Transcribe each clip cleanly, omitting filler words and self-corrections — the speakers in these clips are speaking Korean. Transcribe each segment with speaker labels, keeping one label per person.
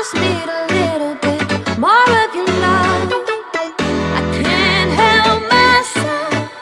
Speaker 1: just need a little bit more of your love. I can't help myself.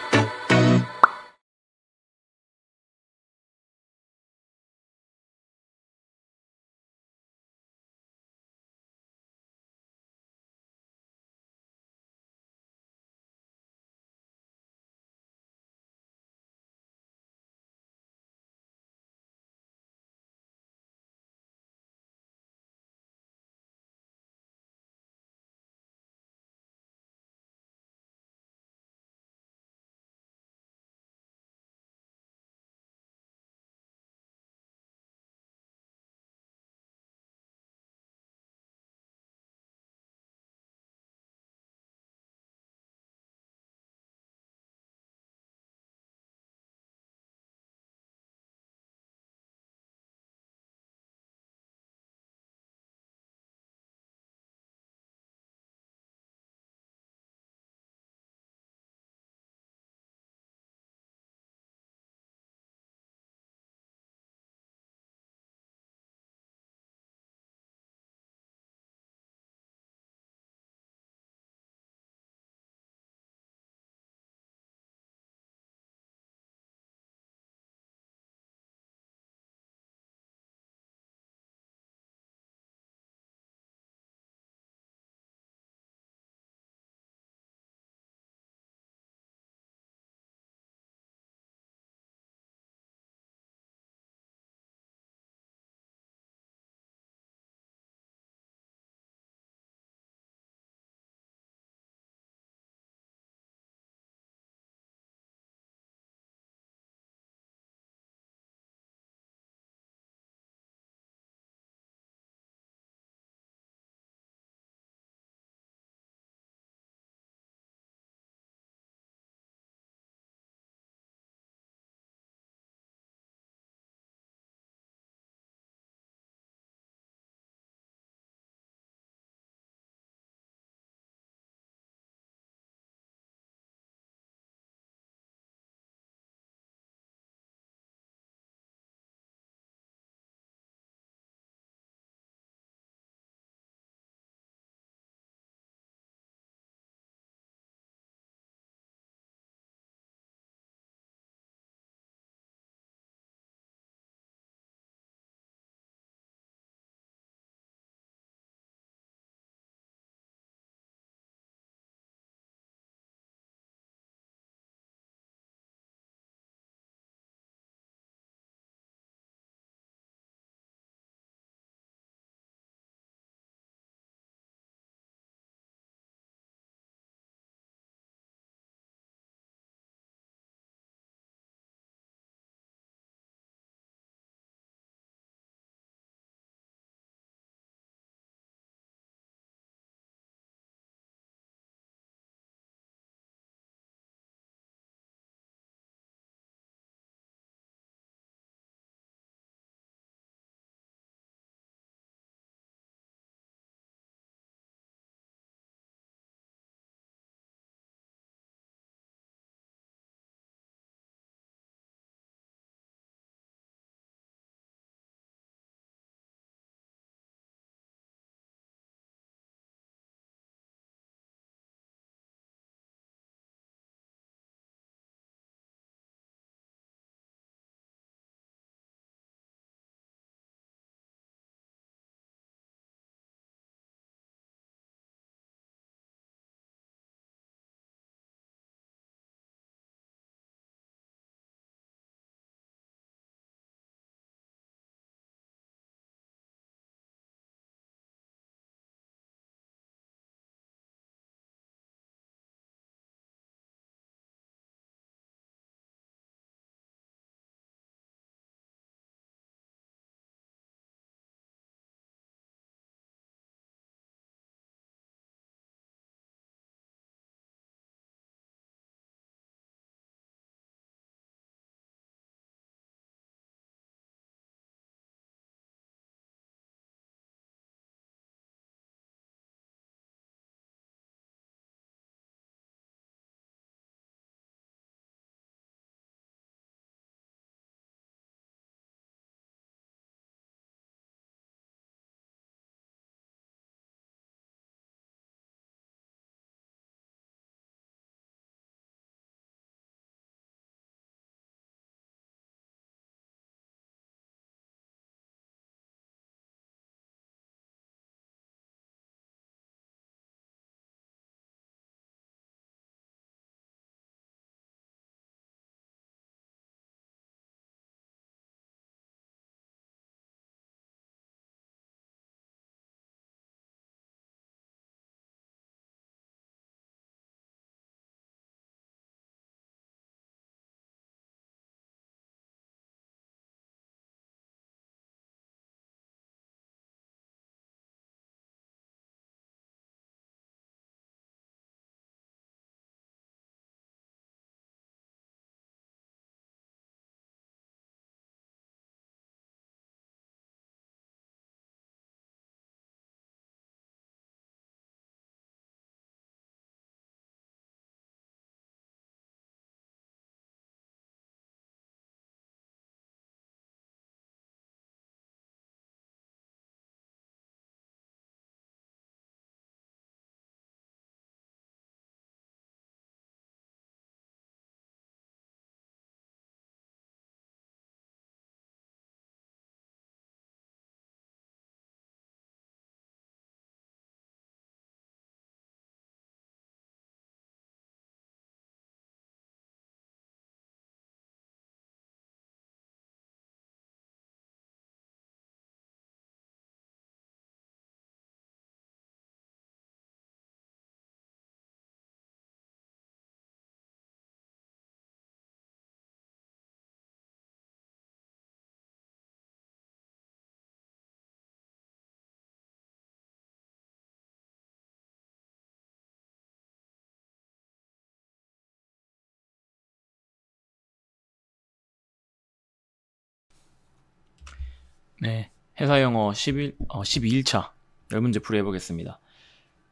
Speaker 2: 네, 회사 영어 12일차 10문제 풀이 해보겠습니다.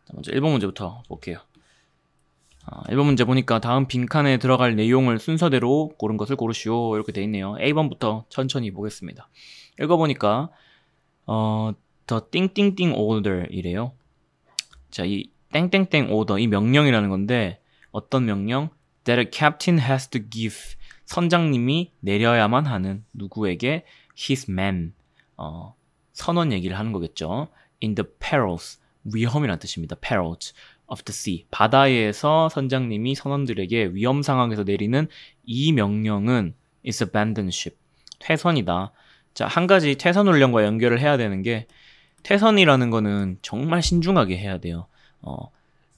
Speaker 2: 자, 먼저 1번 문제부터 볼게요. 1번 문제 보니까 다음 빈칸에 들어갈 내용을 순서대로 고른 것을 고르시오 이렇게 돼 있네요. A번부터 천천히 보겠습니다. 읽어보니까 the 띵띵띵 order 이래요. 자, 이 땡땡땡 order 이 명령이라는 건데 어떤 명령? That a captain has to give 선장님이 내려야만 하는 누구에게 his men 선원 얘기를 하는 거겠죠. In the perils 위험이라는 뜻입니다. perils of the sea 바다에서 선장님이 선원들에게 위험 상황에서 내리는 이 명령은 is abandon ship 퇴선이다. 자, 한 가지 퇴선 훈련과 연결을 해야 되는 게 퇴선이라는 거는 정말 신중하게 해야 돼요.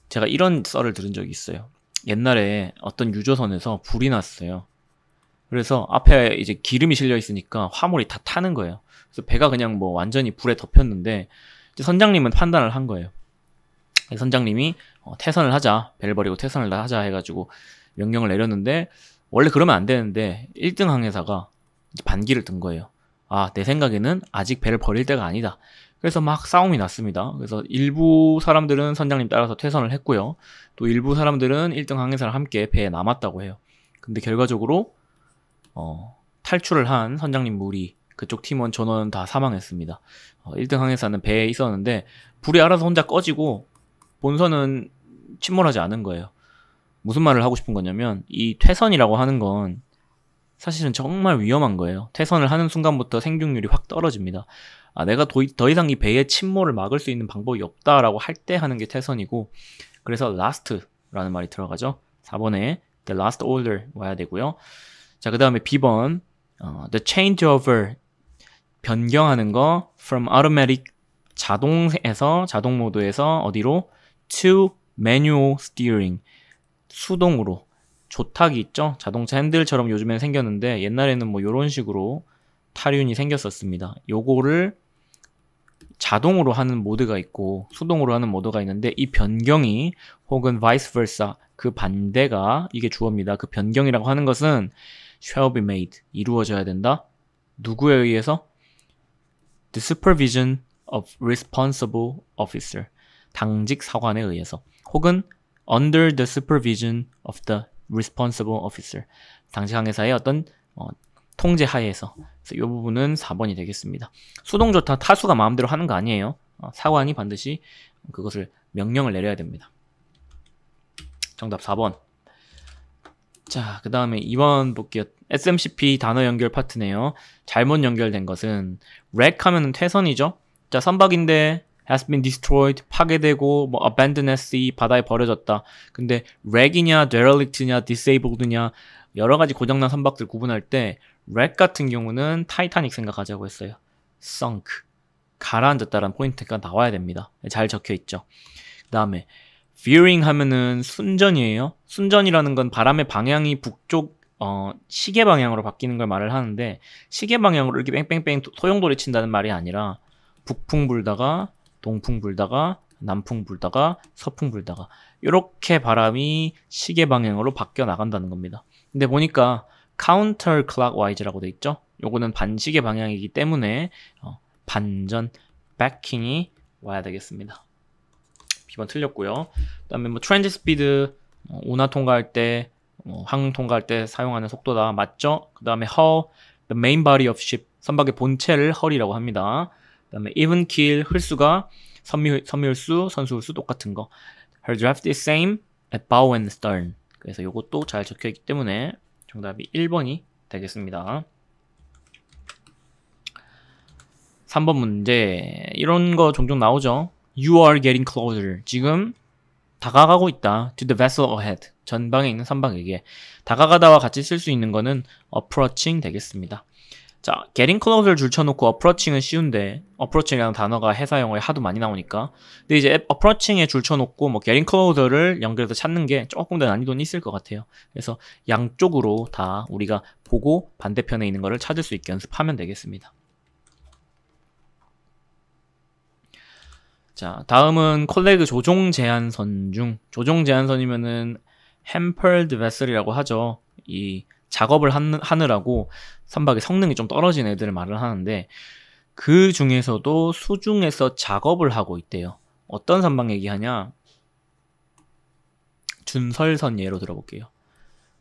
Speaker 2: 제가 이런 썰을 들은 적이 있어요. 옛날에 어떤 유조선에서 불이 났어요. 그래서 앞에 이제 기름이 실려 있으니까 화물이 다 타는 거예요. 그래서 배가 그냥 뭐 완전히 불에 덮였는데 이제 선장님은 판단을 한 거예요. 선장님이 퇴선을 하자, 배를 버리고 퇴선을 하자 해가지고 명령을 내렸는데 원래 그러면 안 되는데 1등 항해사가 이제 반기를 든 거예요. 아, 내 생각에는 아직 배를 버릴 때가 아니다. 그래서 막 싸움이 났습니다. 그래서 일부 사람들은 선장님 따라서 퇴선을 했고요. 또 일부 사람들은 1등 항해사랑 함께 배에 남았다고 해요. 근데 결과적으로 탈출을 한 선장님 무리 그쪽 팀원 전원 다 사망했습니다. 1등 항해사는 배에 있었는데 불이 알아서 혼자 꺼지고 본선은 침몰하지 않은 거예요. 무슨 말을 하고 싶은 거냐면 이 퇴선이라고 하는 건 사실은 정말 위험한 거예요. 퇴선을 하는 순간부터 생존율이 확 떨어집니다. 내가 더 이상 이 배의 침몰을 막을 수 있는 방법이 없다라고 할 때 하는 게 퇴선이고 그래서 last라는 말이 들어가죠. 4번에 the last order 와야 되고요. 자, 그 다음에 B번 the changeover 변경하는 거 from automatic 자동 모드에서 어디로 to manual steering 수동으로 조탁이 있죠. 자동차 핸들처럼 요즘엔 생겼는데 옛날에는 뭐 이런 식으로 타륜이 생겼었습니다. 요거를 자동으로 하는 모드가 있고 수동으로 하는 모드가 있는데 이 변경이 혹은 vice versa 그 반대가 이게 주어입니다. 그 변경이라고 하는 것은 shall be made 이루어져야 된다. 누구에 의해서? The supervision of responsible officer 당직 사관에 의해서 혹은 under the supervision of the responsible officer 당직 항해사의 어떤 통제 하에서. 그래서 이 부분은 4번이 되겠습니다. 수동조타 타수가 마음대로 하는 거 아니에요. 사관이 반드시 그것을 명령을 내려야 됩니다. 정답 4번. 자, 그 다음에 2번 볼게요. SMCP 단어 연결 파트네요. 잘못 연결된 것은 wreck 하면은 퇴선이죠. 자, 선박인데 has been destroyed 파괴되고 뭐 abandoned at sea 바다에 버려졌다. 근데 wreck이냐 derelict냐 disabled냐 여러 가지 고장난 선박들 구분할 때 wreck 같은 경우는 타이타닉 생각하자고 했어요. sunk 가라앉았다라는 포인트가 나와야 됩니다. 잘 적혀 있죠. 그 다음에 veering 하면은 순전이에요. 순전이라는 건 바람의 방향이 북쪽 시계 방향으로 바뀌는 걸 말을 하는데 시계 방향으로 이렇게 뺑뺑뺑 소용돌이 친다는 말이 아니라 북풍 불다가 동풍 불다가 남풍 불다가 서풍 불다가 이렇게 바람이 시계 방향으로 바뀌어 나간다는 겁니다. 근데 보니까 counter clockwise라고 돼 있죠. 요거는 반시계 방향이기 때문에 반전 backing이 와야 되겠습니다. B번 틀렸고요. 그다음에 뭐 transit speed 운하 통과할 때 항 통과할 때 사용하는 속도다. 맞죠? 그다음에 hull the main body of ship 선박의 본체를 hull이라고 합니다. 그다음에 even keel 홀수가 섬유홀수, 선수홀수 똑같은 거. Her draft is same at bow and stern. 그래서 요것도 잘 적혀있기 때문에 정답이 1번이 되겠습니다. 3번 문제. 이런 거 종종 나오죠. You are getting closer. 지금 다가가고 있다. To the vessel ahead. 전방에 있는 선박에게. 다가가다와 같이 쓸 수 있는 거는 approaching 되겠습니다. 자, getting closer 줄쳐놓고 approaching은 쉬운데 approaching이라는 단어가 회사 영어에 하도 많이 나오니까 근데 이제 approaching에 줄쳐놓고 뭐 getting closer를 연결해서 찾는 게 조금 더 난이도는 있을 것 같아요. 그래서 양쪽으로 다 우리가 보고 반대편에 있는 거를 찾을 수 있게 연습하면 되겠습니다. 자, 다음은 콜레그 조종 제한선 중 조종 제한선이면은 hampered vessel이라고 하죠. 이 작업을 하느라고 선박의 성능이 좀 떨어진 애들을 말을 하는데 그 중에서도 수중에서 작업을 하고 있대요. 어떤 선박 얘기하냐? 준설선 예로 들어볼게요.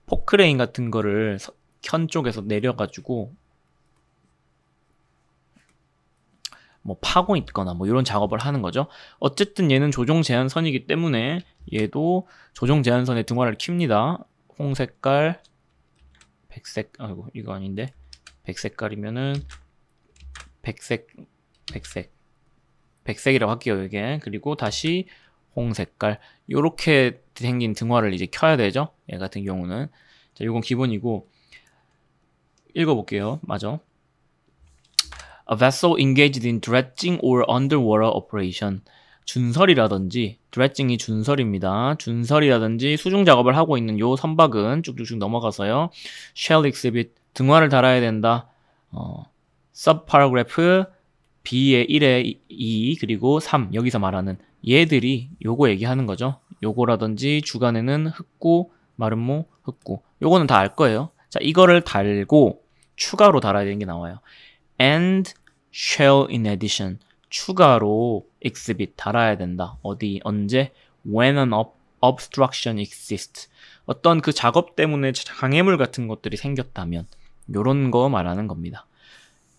Speaker 2: 포크레인 같은 거를 현 쪽에서 내려가지고 뭐 파고 있거나 뭐 이런 작업을 하는 거죠. 어쨌든 얘는 조종 제한선이기 때문에 얘도 조종 제한선에 등화를 킵니다. 홍색깔, 백색, 아이고 이거 아닌데 백색깔이면은 백색이라고 할게요 이게. 그리고 다시 홍색깔 요렇게 생긴 등화를 이제 켜야 되죠. 얘 같은 경우는. 자, 요건 기본이고 읽어볼게요. 맞아. A vessel engaged in dredging or underwater operation. 준설이라든지, dredging이 준설입니다. 준설이라든지 수중 작업을 하고 있는 요 선박은 쭉쭉쭉 넘어가서요. shall exhibit, 등화를 달아야 된다. subparagraph B의 1에 2 그리고 3 여기서 말하는 얘들이 요거 얘기하는 거죠. 요거라든지 주간에는 흑구, 마름모, 흑구. 요거는 다 알 거예요. 자, 이거를 달고 추가로 달아야 되는 게 나와요. And shall in addition. 추가로 exhibit 달아야 된다. 어디 언제? When an obstruction exists. 어떤 그 작업 때문에 장애물 같은 것들이 생겼다면 요런 거 말하는 겁니다.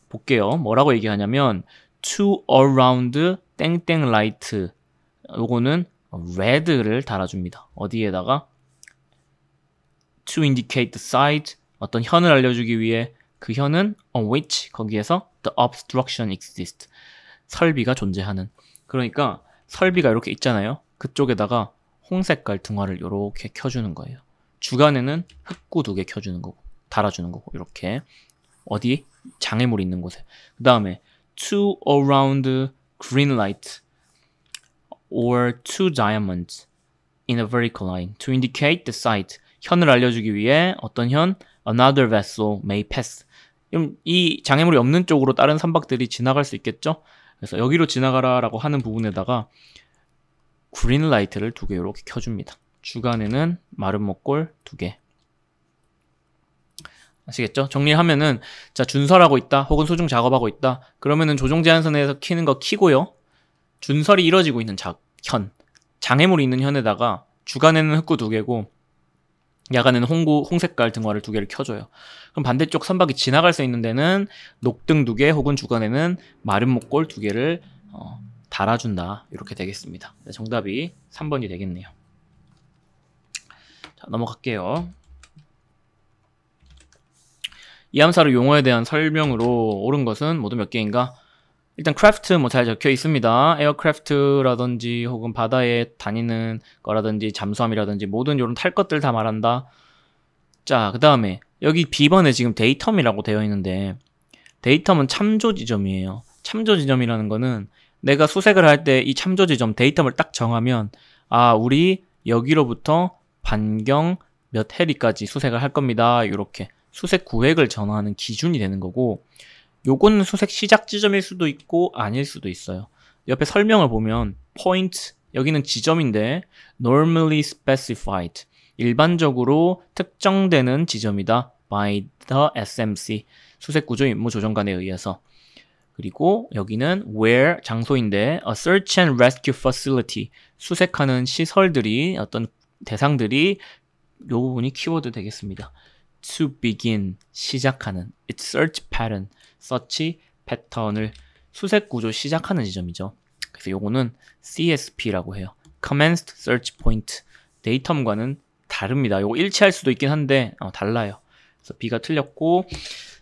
Speaker 2: 볼게요. 뭐라고 얘기하냐면 to around 땡땡 light. 요거는 red를 달아줍니다. 어디에다가? to indicate the site. 어떤 현을 알려주기 위해 그 현은 on which 거기에서 the obstruction exists. 설비가 존재하는. 그러니까 설비가 이렇게 있잖아요. 그쪽에다가 홍색깔 등화를 이렇게 켜주는 거예요. 주간에는 흑구 2개 켜주는 거고 달아주는 거고 이렇게 어디? 장애물이 있는 곳에. 그 다음에 to around green light or two diamonds in a vertical line to indicate the site. 현을 알려주기 위해 어떤 현? Another vessel may pass. 그럼 이 장애물이 없는 쪽으로 다른 선박들이 지나갈 수 있겠죠? 그래서 여기로 지나가라 라고 하는 부분에다가 그린 라이트를 2개 이렇게 켜줍니다. 주간에는 마름모꼴 2개. 아시겠죠? 정리하면은 자 준설하고 있다 혹은 수중 작업하고 있다 그러면은 조종 제한선에서 키는 거 키고요. 준설이 이뤄지고 있는 현 장애물이 있는 현에다가 주간에는 흑구 2개고 야간에는 홍색깔 등화를 2개를 켜줘요. 그럼 반대쪽 선박이 지나갈 수 있는 데는 녹등 2개 혹은 주간에는 마른 목골 2개를 달아준다. 이렇게 되겠습니다. 정답이 3번이 되겠네요. 자, 넘어갈게요. 이 함사로 용어에 대한 설명으로 옳은 것은 모두 몇 개인가? 일단 크래프트 뭐 잘 적혀 있습니다. 에어크래프트라든지 혹은 바다에 다니는 거라든지 잠수함이라든지 모든 이런 탈 것들 다 말한다. 자, 그 다음에 여기 B번에 지금 데이텀이라고 되어 있는데 데이텀은 참조 지점이에요. 참조 지점이라는 거는 내가 수색을 할 때 이 참조 지점 데이텀을 딱 정하면 아, 우리 여기로부터 반경 몇 해리까지 수색을 할 겁니다. 이렇게 수색 구획을 정하는 기준이 되는 거고 요거는 수색 시작 지점일 수도 있고 아닐 수도 있어요. 옆에 설명을 보면 point 여기는 지점인데 normally specified 일반적으로 특정되는 지점이다. by the SMC 수색구조 임무 조정관에 의해서. 그리고 여기는 where 장소인데 a search and rescue facility 수색하는 시설들이 어떤 대상들이 요 부분이 키워드 되겠습니다. to begin 시작하는 its search pattern 서치 패턴을 수색 구조 시작하는 지점이죠. 그래서 요거는 CSP라고 해요. Commenced Search Point. 데이텀과는 다릅니다. 요거 일치할 수도 있긴 한데 달라요. 그래서 B가 틀렸고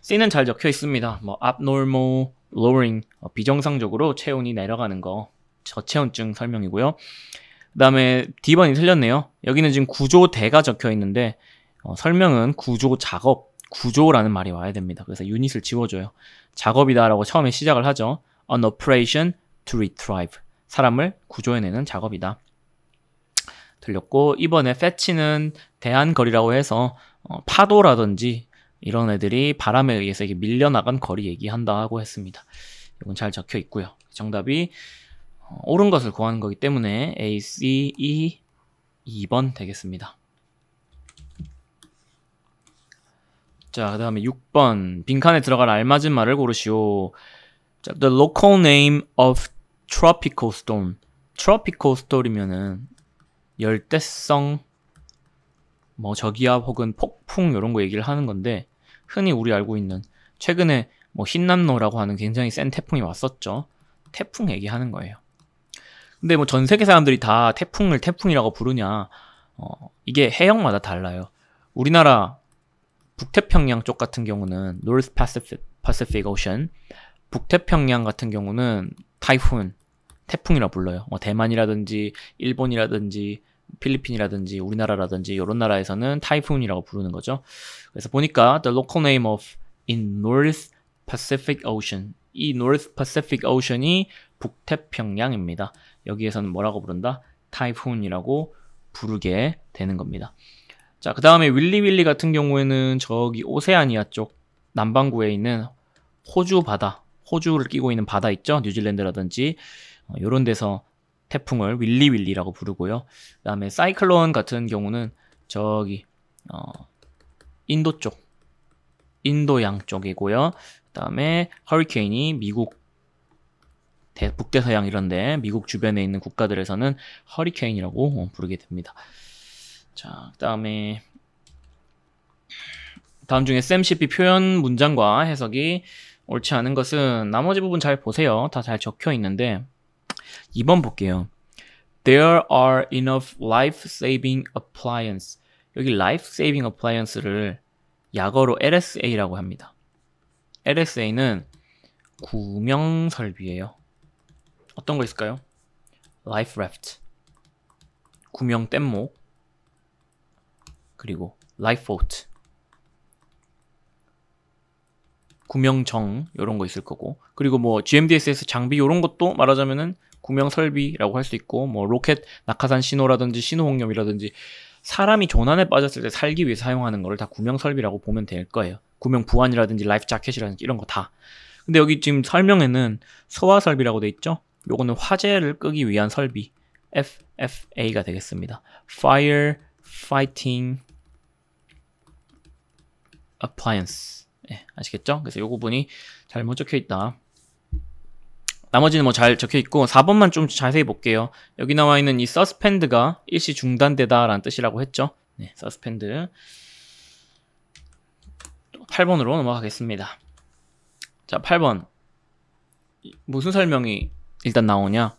Speaker 2: C는 잘 적혀 있습니다. 뭐 abnormal, lowering 비정상적으로 체온이 내려가는 거 저체온증 설명이고요. 그 다음에 D번이 틀렸네요. 여기는 지금 구조대가 적혀 있는데 설명은 구조 작업 구조라는 말이 와야 됩니다. 그래서 유닛을 지워줘요. 작업이다라고 처음에 시작을 하죠. An operation to retrieve. 사람을 구조해내는 작업이다. 틀렸고 이번에 fetch는 대한거리라고 해서 파도라든지 이런 애들이 바람에 의해서 이게 밀려나간 거리 얘기한다 하고 했습니다. 이건 잘 적혀 있고요. 정답이 옳은 것을 구하는 거기 때문에 A, C, E 2번 되겠습니다. 자, 그 다음에 6번 빈칸에 들어갈 알맞은 말을 고르시오. 자, the local name of tropical storm. tropical storm이면은 열대성 뭐 저기압 혹은 폭풍 이런 거 얘기를 하는 건데 흔히 우리 알고 있는 최근에 뭐 흰남노라고 하는 굉장히 센 태풍이 왔었죠. 태풍 얘기하는 거예요. 근데 뭐 전 세계 사람들이 다 태풍을 태풍이라고 부르냐? 이게 해역마다 달라요. 우리나라 북태평양 쪽 같은 경우는 North Pacific Ocean, 북태평양 같은 경우는 타이푼, 태풍이라 불러요. 대만이라든지 일본이라든지 필리핀이라든지 우리나라라든지 이런 나라에서는 타이푼이라고 부르는 거죠. 그래서 보니까 the local name of in North Pacific Ocean, 이 North Pacific Ocean이 북태평양입니다. 여기에서는 뭐라고 부른다? 타이푼이라고 부르게 되는 겁니다. 자, 그 다음에 윌리 같은 경우에는 저기 오세아니아 쪽 남반구에 있는 호주 바다, 호주를 끼고 있는 바다 있죠? 뉴질랜드라든지 이런 데서 태풍을 윌리라고 부르고요. 그 다음에 사이클론 같은 경우는 저기 인도 쪽, 인도양 쪽이고요. 그 다음에 허리케인이 미국 북대서양 이런데 미국 주변에 있는 국가들에서는 허리케인이라고 부르게 됩니다. 자, 그 다음에 다음 중에 SMCP 표현 문장과 해석이 옳지 않은 것은 나머지 부분 잘 보세요. 다 잘 적혀 있는데 2번 볼게요. There are enough life-saving appliance. 여기 life-saving appliance를 약어로 LSA라고 합니다. LSA는 구명설비예요. 어떤 거 있을까요? Life raft, 구명 뗏목, 그리고 life boat, 구명정 이런 거 있을 거고, 그리고 뭐 GMDSS 장비 이런 것도 말하자면은 구명 설비라고 할 수 있고, 뭐 로켓 낙하산 신호라든지 신호홍염이라든지 사람이 조난에 빠졌을 때 살기 위해 사용하는 거를 다 구명 설비라고 보면 될 거예요. 구명 부안이라든지 라이프 자켓이라든지 이런 거 다. 근데 여기 지금 설명에는 소화 설비라고 돼 있죠? 요거는 화재를 끄기 위한 설비, FFA가 되겠습니다. Fire Fighting Appliance. 네, 아시겠죠? 그래서 요 부분이 잘못 적혀 있다. 나머지는 뭐 잘 적혀 있고 4번만 좀 자세히 볼게요. 여기 나와 있는 이 suspend가 일시 중단되다 라는 뜻이라고 했죠. 네, suspend. 8번으로 넘어가겠습니다. 자, 8번. 무슨 설명이 일단 나오냐?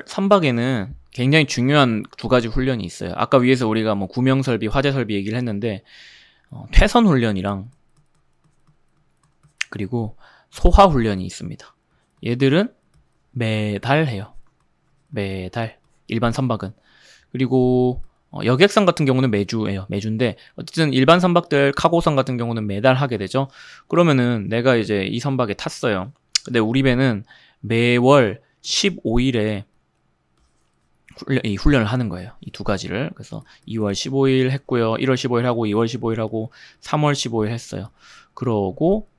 Speaker 2: 선박에는 굉장히 중요한 두 가지 훈련이 있어요. 아까 위에서 우리가 뭐 구명설비, 화재설비 얘기를 했는데 퇴선 훈련이랑 그리고 소화 훈련이 있습니다. 얘들은 매달 해요. 매달. 일반 선박은. 그리고 여객선 같은 경우는 매주예요. 매주인데 어쨌든 일반 선박들 카고선 같은 경우는 매달 하게 되죠. 그러면은 내가 이제 이 선박에 탔어요. 근데 우리 배는 매월 15일에 이 훈련을 하는 거예요. 이 두 가지를. 그래서 2월 15일 했고요. 1월 15일 하고 2월 15일 하고 3월 15일 했어요. 그러고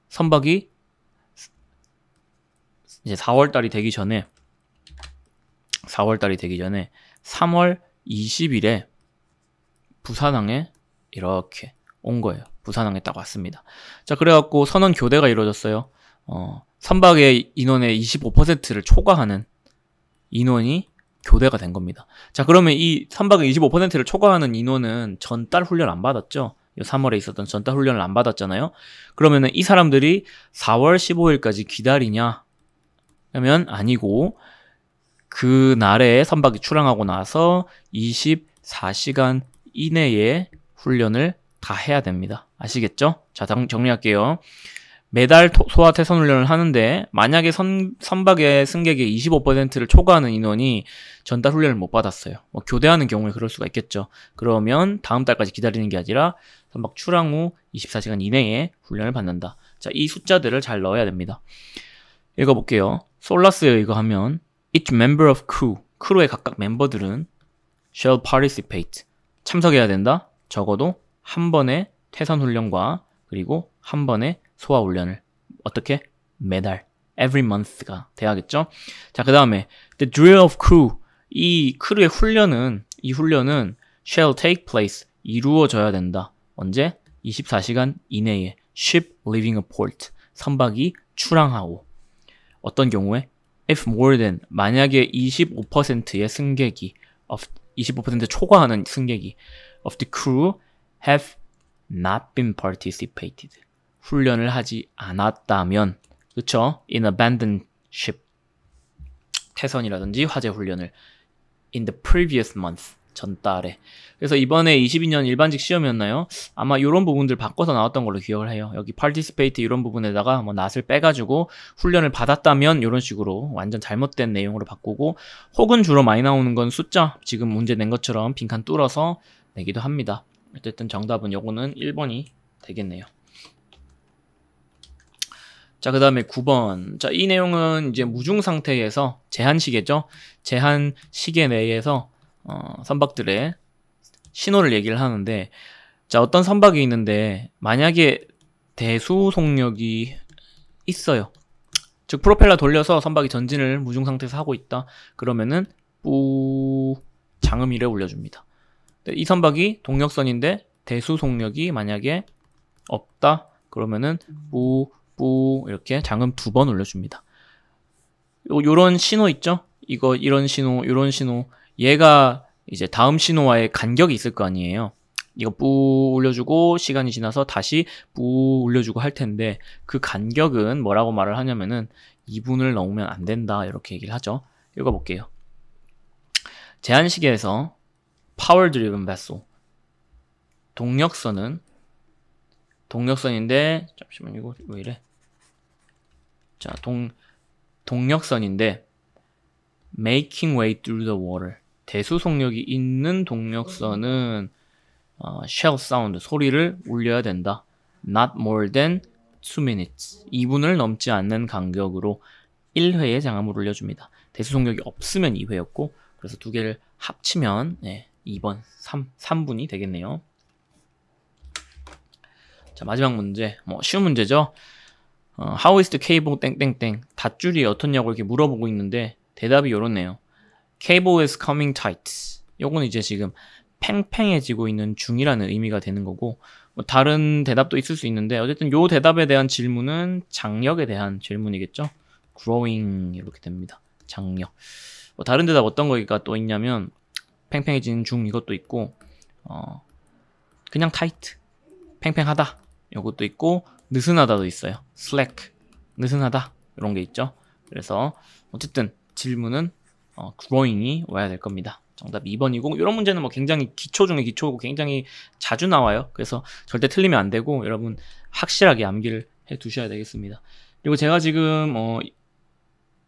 Speaker 2: 선박이 이제 4월 달이 되기 전에 3월 20일에 부산항에 이렇게 온 거예요. 부산항에 딱 왔습니다. 자, 그래갖고 선원 교대가 이루어졌어요. 선박의 인원의 25%를 초과하는 인원이 교대가 된 겁니다. 자, 그러면 이 선박의 25%를 초과하는 인원은 전달 훈련 안 받았죠? 3월에 있었던 전달 훈련을 안 받았잖아요. 그러면은 이 사람들이 4월 15일까지 기다리냐? 그러면 아니고 그 날에 선박이 출항하고 나서 24시간 이내에 훈련을 다 해야 됩니다. 아시겠죠? 자, 정리할게요. 매달 소화 퇴선 훈련을 하는데 만약에 선박의 승객의 25%를 초과하는 인원이 전달 훈련을 못 받았어요. 뭐 교대하는 경우에 그럴 수가 있겠죠. 그러면 다음 달까지 기다리는 게 아니라 선박 출항 후 24시간 이내에 훈련을 받는다. 자, 이 숫자들을 잘 넣어야 됩니다. 읽어볼게요. 솔라스 이거 하면 Each member of crew, 크루의 각각 멤버들은 shall participate, 참석해야 된다. 적어도 한 번의 퇴선 훈련과 그리고 한 번의 소화 훈련을 어떻게? 매달, every month가 돼야겠죠. 자, 그 다음에 the drill of crew, 이 크루의 훈련은 shall take place, 이루어져야 된다. 언제? 24시간 이내에. ship leaving a port. 선박이 출항하고. 어떤 경우에 if more than 만약에 25%의 승객이 25% 초과하는 승객이 of the crew have not been participated. 훈련을 하지 않았다면 그쵸? in abandoned ship. 태선이라든지 화재 훈련을 in the previous month. 전달에. 그래서 이번에 22년 일반직 시험이었나요? 아마 이런 부분들 바꿔서 나왔던 걸로 기억을 해요. 여기 participate 이런 부분에다가 뭐 not을 빼가지고 훈련을 받았다면 이런 식으로 완전 잘못된 내용으로 바꾸고 혹은 주로 많이 나오는 건 숫자 지금 문제 낸 것처럼 빈칸 뚫어서 내기도 합니다. 어쨌든 정답은 요거는 1번이 되겠네요. 자, 그 다음에 9번. 자, 이 내용은 이제 무중 상태에서 제한시계죠. 제한시계 내에서 선박들의 신호를 얘기를 하는데, 자, 어떤 선박이 있는데 만약에 대수 속력이 있어요. 즉 프로펠러 돌려서 선박이 전진을 무중 상태에서 하고 있다. 그러면은 뿌 장음이를 울려줍니다. 이 선박이 동력선인데 대수 속력이 만약에 없다. 그러면은 뿌 이렇게 장음 2번 울려줍니다. 요런 신호 있죠? 이런 신호, 요런 신호. 얘가 이제 다음 신호와의 간격이 있을 거 아니에요. 이거 뿌 울려주고 시간이 지나서 다시 뿌 울려주고 할 텐데 그 간격은 뭐라고 말을 하냐면은 2분을 넘으면 안 된다 이렇게 얘기를 하죠. 읽어볼게요. 제한시계에서 power driven vessel 동력선인데 잠시만 이거 왜 이래? 자, 동력선인데 making way through the water 대수 속력이 있는 동력선은 shell sound 소리를 울려야 된다. Not more than 2 minutes 2분을 넘지 않는 간격으로 1회의 장음을 울려줍니다. 대수 속력이 없으면 2회였고 그래서 두 개를 합치면 2번 3분이 되겠네요. 자, 마지막 문제 쉬운 문제죠. How is the cable 땡땡땡 닷줄이 어떻냐고 이렇게 물어보고 있는데 대답이 요렇네요. Cable is coming tight. 요거는 이제 지금 팽팽해지고 있는 중이라는 의미가 되는 거고 뭐 다른 대답도 있을 수 있는데 어쨌든 요 대답에 대한 질문은 장력에 대한 질문이겠죠. growing 이렇게 됩니다. 장력. 뭐 다른 대답 어떤 거가 또 있냐면 팽팽해지는 중 이것도 있고 그냥 tight 팽팽하다 요것도 있고 느슨하다도 있어요. slack 느슨하다 이런 게 있죠. 그래서 어쨌든 질문은 growing이 와야 될 겁니다. 정답 2번이고 이런 문제는 뭐 굉장히 기초 중에 기초고 굉장히 자주 나와요. 그래서 절대 틀리면 안 되고 여러분 확실하게 암기를 해 두셔야 되겠습니다. 그리고 제가 지금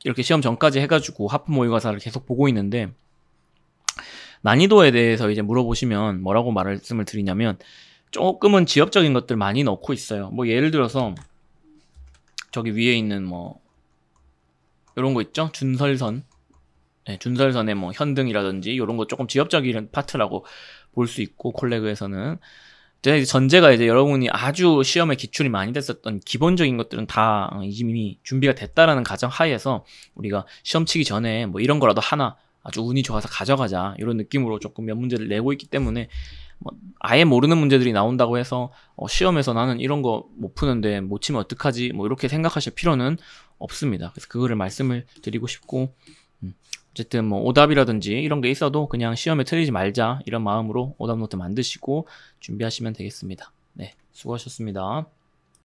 Speaker 2: 이렇게 시험 전까지 해가지고 하프 모의고사를 계속 보고 있는데 난이도에 대해서 이제 물어보시면 뭐라고 말씀을 드리냐면 조금은 지엽적인 것들 많이 넣고 있어요. 뭐 예를 들어서 저기 위에 있는 뭐 이런 거 있죠? 준설선. 네, 준설선의 뭐 현등이라든지 이런 거 조금 지엽적인 파트라고 볼 수 있고 콜레그에서는 이제 전제가 이제 여러분이 아주 시험에 기출이 많이 됐었던 기본적인 것들은 다 이미 준비가 됐다라는 가정 하에서 우리가 시험 치기 전에 뭐 이런 거라도 하나 아주 운이 좋아서 가져가자 이런 느낌으로 조금 몇 문제를 내고 있기 때문에 뭐 아예 모르는 문제들이 나온다고 해서 시험에서 나는 이런 거 못 푸는데 못 치면 어떡하지 뭐 이렇게 생각하실 필요는 없습니다. 그래서 그거를 말씀을 드리고 싶고 어쨌든 뭐 오답이라든지 이런 게 있어도 그냥 시험에 틀리지 말자 이런 마음으로 오답 노트 만드시고 준비하시면 되겠습니다. 네, 수고하셨습니다.